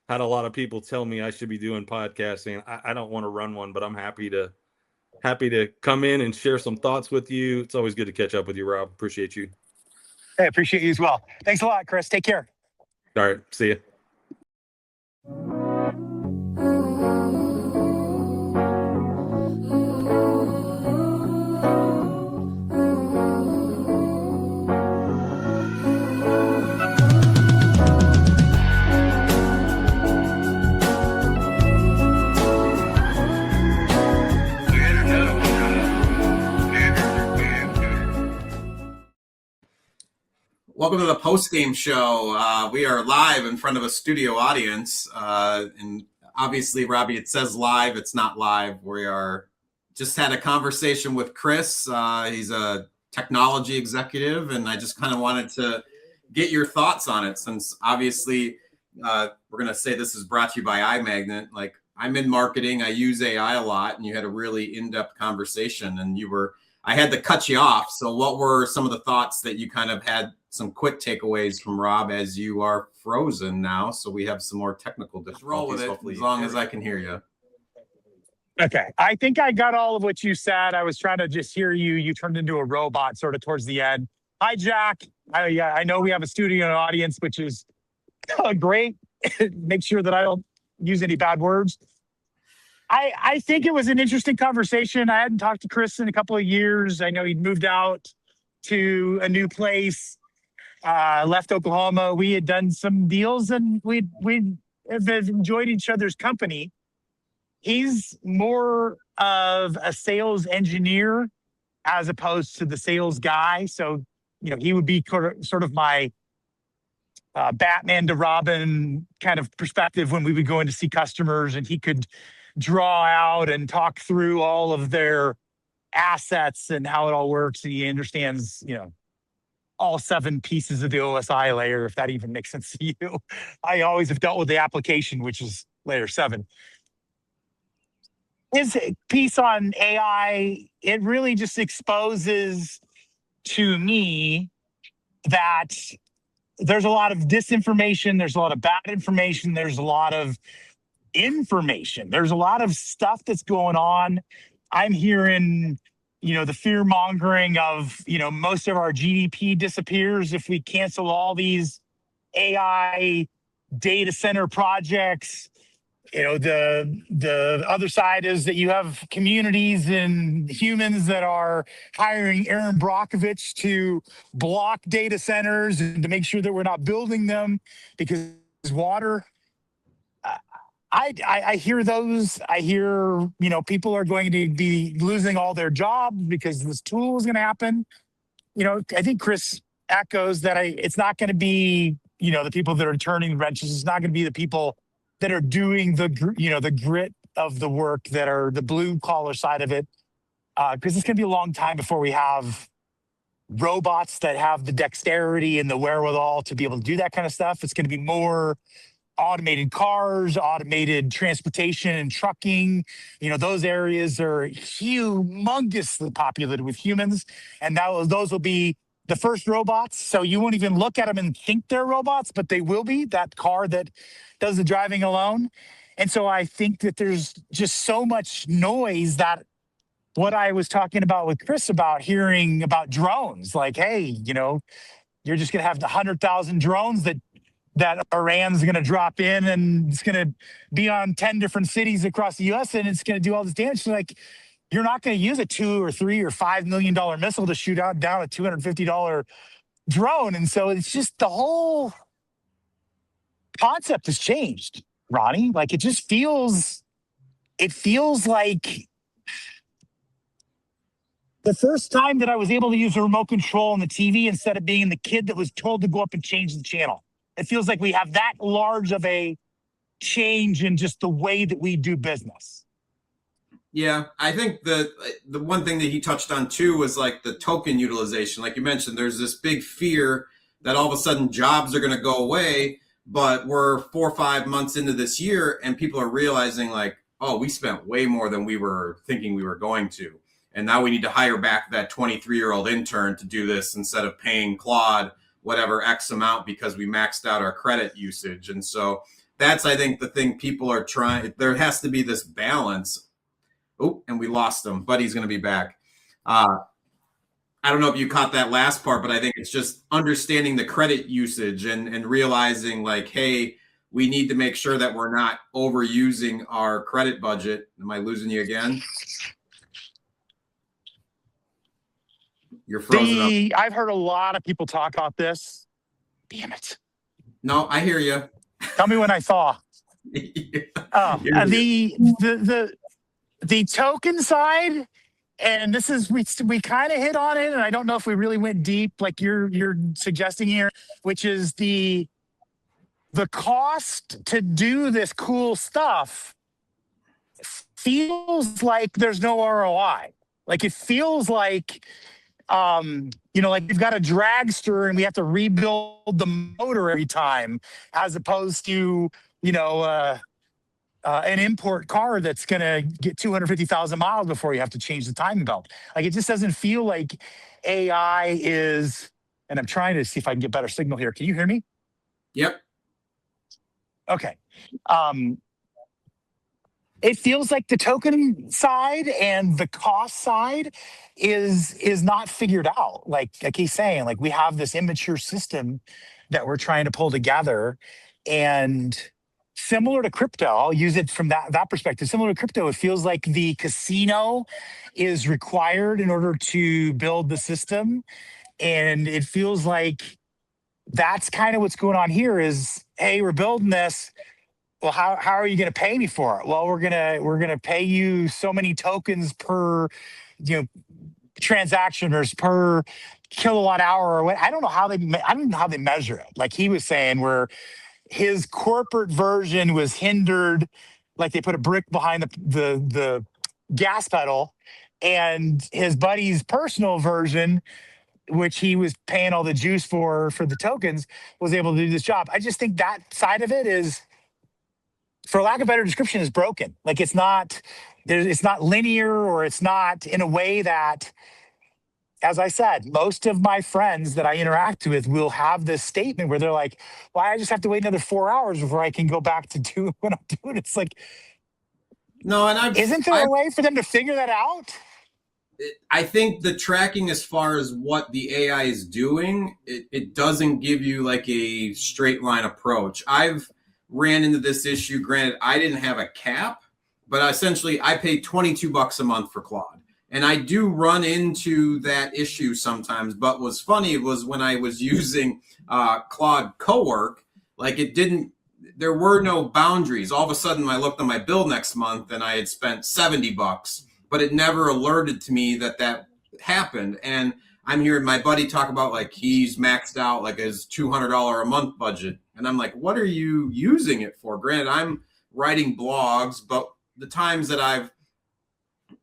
had a lot of people tell me I should be doing podcasting. I don't want to run one, but I'm happy to come in and share some thoughts with you. It's always good to catch up with you, Rob. Appreciate you. I appreciate you as well. Thanks a lot, Chris. Take care. All right. See you. Welcome to the post-game show. We are live in front of a studio audience. And obviously, Robbie, it says live. It's not live. We are just had a conversation with Chris. He's a technology executive, and I just kind of wanted to get your thoughts on it, since obviously we're going to say this is brought to you by iMagnet. Like, I'm in marketing. I use AI a lot, and you had a really in-depth conversation, and I had to cut you off. So what were some of the thoughts that you kind of had, some quick takeaways from Rob, as you are frozen now? So we have some more technical difficulties. Roll with it, hopefully, as long as I can hear you. Okay. I think I got all of what you said. I was trying to just hear you. You turned into a robot sort of towards the end. Hi, Jack. I know we have a studio audience, which is great. Make sure that I don't use any bad words. I think it was an interesting conversation. I hadn't talked to Chris in a couple of years. I know he'd moved out to a new place, left Oklahoma. We had done some deals, and we'd have enjoyed each other's company. He's more of a sales engineer as opposed to the sales guy. So, he would be sort of my Batman to Robin kind of perspective when we would go in to see customers, and he could draw out and talk through all of their assets and how it all works. And he understands, all 7 pieces of the OSI layer, if that even makes sense to you. I always have dealt with the application, which is layer 7. His piece on AI, it really just exposes to me that there's a lot of disinformation. There's a lot of bad information. There's a lot of information. There's a lot of stuff that's going on. I'm hearing, the fear mongering of, most of our GDP disappears if we cancel all these AI data center projects. The other side is that you have communities and humans that are hiring Aaron Brockovich to block data centers and to make sure that we're not building them because water. I hear those. I hear, people are going to be losing all their jobs because this tool is going to happen. I think Chris echoes that it's not going to be, the people that are turning wrenches. It's not going to be the people that are doing the grit of the work, that are the blue collar side of it. Because it's going to be a long time before we have robots that have the dexterity and the wherewithal to be able to do that kind of stuff. It's going to be more automated cars, automated transportation and trucking. Those areas are humongously populated with humans. And those will be the first robots. So you won't even look at them and think they're robots, but they will be, that car that does the driving alone. And so I think that there's just so much noise, that what I was talking about with Chris about hearing about drones, like, hey, you're just going to have 100,000 drones that Iran's going to drop in, and it's going to be on 10 different cities across the U.S. and it's going to do all this damage. So, like, you're not going to use a $2 or $3 or $5 million missile to shoot down a $250 drone. And so it's just the whole concept has changed, Ronnie. Like, it feels like the first time that I was able to use a remote control on the TV instead of being the kid that was told to go up and change the channel. It feels like we have that large of a change in just the way that we do business. Yeah, I think the one thing that he touched on too was like the token utilization. Like you mentioned, there's this big fear that all of a sudden jobs are going to go away, but we're 4 or 5 months into this year and people are realizing like, oh, we spent way more than we were thinking we were going to. And now we need to hire back that 23-year-old intern to do this instead of paying Claude whatever X amount because we maxed out our credit usage. And so that's, I think, the thing people are trying. There has to be this balance. Oh, and we lost him, but he's going to be back. I don't know if you caught that last part, but I think it's just understanding the credit usage and realizing like, hey, we need to make sure that we're not overusing our credit budget. Am I losing you again? You're frozen up. I've heard a lot of people talk about this. Damn it. No, I hear you. Tell me when I thaw. The token side, and this is we kind of hit on it, and I don't know if we really went deep like you're suggesting here, which is the cost to do this cool stuff feels like there's no ROI. Like it feels like like we've got a dragster and we have to rebuild the motor every time, as opposed to, an import car that's going to get 250,000 miles before you have to change the timing belt. Like it just doesn't feel like AI is, and I'm trying to see if I can get better signal here. Can you hear me? Yep. Okay. It feels like the token side and the cost side is not figured out. Like he's saying, like we have this immature system that we're trying to pull together, and similar to crypto, I'll use it from that perspective. Similar to crypto, it feels like the casino is required in order to build the system, and it feels like that's kind of what's going on here. Is, hey, we're building this. Well, how are you going to pay me for it? Well, we're gonna pay you so many tokens per, transaction, or per kilowatt hour, or what. I don't know how they measure it. Like he was saying, where his corporate version was hindered, like they put a brick behind the gas pedal, and his buddy's personal version, which he was paying all the juice for the tokens, was able to do this job. I just think that side of it is, for lack of better description, is broken. Like it's not linear, or it's not in a way that, as I said, most of my friends that I interact with will have this statement where they're like, well, I just have to wait another 4 hours before I can go back to do what I'm doing. It's like, no, and isn't there a way for them to figure that out? I think the tracking, as far as what the AI is doing, it doesn't give you like a straight line approach. I've ran into this issue. Granted, I didn't have a cap, but essentially I pay $22 a month for Claude. And I do run into that issue sometimes. But what's funny was when I was using Claude Cowork, like there were no boundaries. All of a sudden I looked on my bill next month and I had spent $70, but it never alerted to me that happened. And I'm hearing my buddy talk about like he's maxed out like his $200 a month budget. And I'm like, what are you using it for? Granted, I'm writing blogs, but the times that I've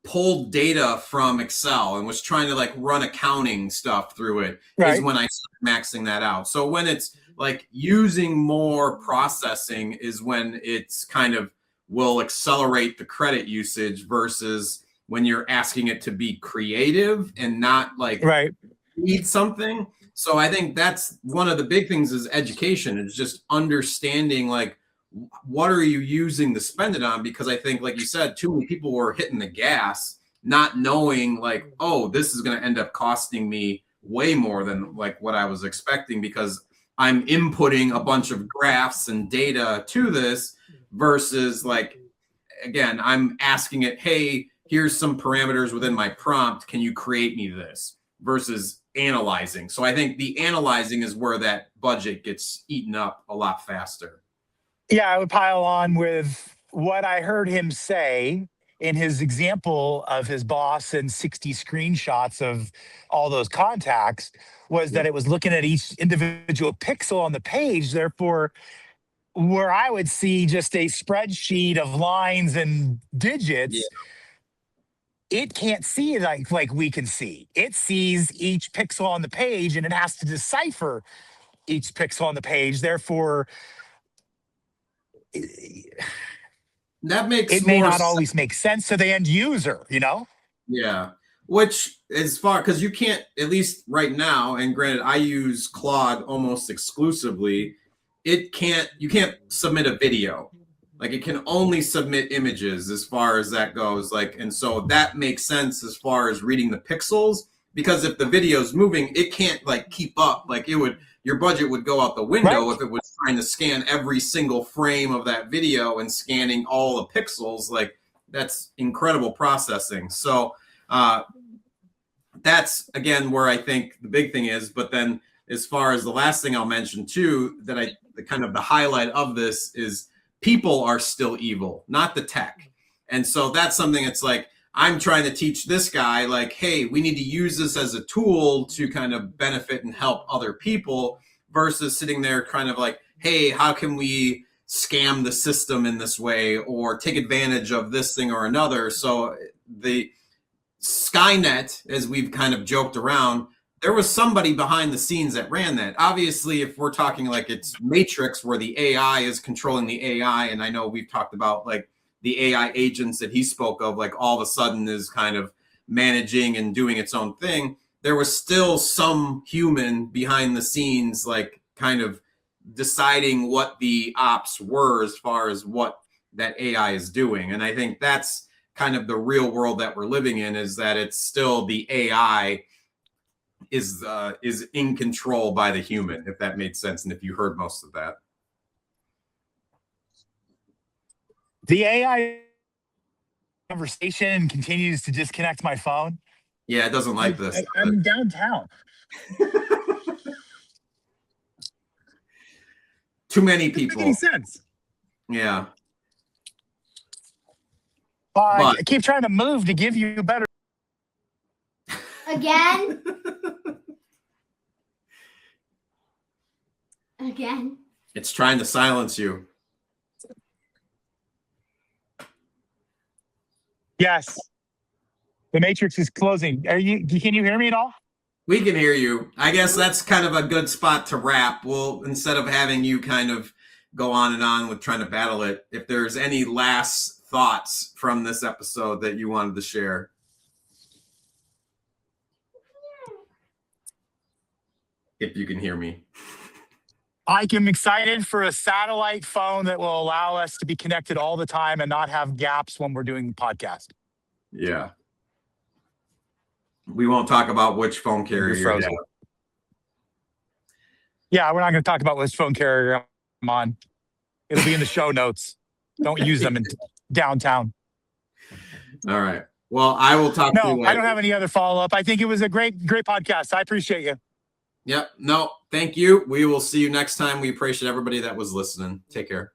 pulled data from Excel and was trying to like run accounting stuff through it is when I started maxing that out. So when it's like using more processing is when it's kind of will accelerate the credit usage, versus when you're asking it to be creative and not like need something. So I think that's one of the big things is education. It's just understanding like, what are you using to spend it on? Because I think, like you said, too many people were hitting the gas, not knowing like, oh, this is going to end up costing me way more than like what I was expecting, because I'm inputting a bunch of graphs and data to this, versus like, again, I'm asking it, hey, here's some parameters within my prompt. Can you create me this? Versus analyzing. So I think the analyzing is where that budget gets eaten up a lot faster. Yeah, I would pile on with what I heard him say in his example of his boss and 60 screenshots of all those contacts, was that it was looking at each individual pixel on the page. Therefore, where I would see just a spreadsheet of lines and digits, it can't see it like we can see. It sees each pixel on the page, and it has to decipher each pixel on the page. Therefore, that makes it may not always make sense to the end user, Yeah. Which, as far, because you can't, at least right now, and granted, I use Claude almost exclusively, you can't submit a video. Like it can only submit images as far as that goes. Like, and so that makes sense as far as reading the pixels, because if the video's moving, it can't like keep up. Like your budget would go out the window if it was trying to scan every single frame of that video and scanning all the pixels. Like that's incredible processing. So that's again where I think the big thing is. But then as far as the last thing I'll mention too, the kind of the highlight of this is people are still evil, not the tech. And so that's something it's like, I'm trying to teach this guy, like, hey, we need to use this as a tool to kind of benefit and help other people, versus sitting there kind of like, hey, how can we scam the system in this way or take advantage of this thing or another? So the Skynet, as we've kind of joked around, there was somebody behind the scenes that ran that. Obviously, if we're talking like it's Matrix where the AI is controlling the AI, and I know we've talked about like the AI agents that he spoke of, like all of a sudden is kind of managing and doing its own thing. There was still some human behind the scenes, like kind of deciding what the ops were as far as what that AI is doing. And I think that's kind of the real world that we're living in, is that it's still the AI is in control by the human, if that made sense, and if you heard most of that. The AI conversation continues to disconnect my phone. Yeah, it doesn't like this. I'm downtown. Too many Doesn't people. make any sense. Yeah. I keep trying to move to give you better. Again? Again? It's trying to silence you. Yes. The Matrix is closing. Can you hear me at all? We can hear you. I guess that's kind of a good spot to wrap. Well, instead of having you kind of go on and on with trying to battle it, if there's any last thoughts from this episode that you wanted to share. If you can hear me. I am excited for a satellite phone that will allow us to be connected all the time and not have gaps when we're doing the podcast. Yeah. We won't talk about which phone carrier you're on. Yeah, we're not going to talk about which phone carrier I'm on. It'll be in the show notes. Don't use them in downtown. All right. Well, I will talk to you later. I don't have any other follow-up. I think it was a great podcast. I appreciate you. Yep. No, thank you. We will see you next time. We appreciate everybody that was listening. Take care.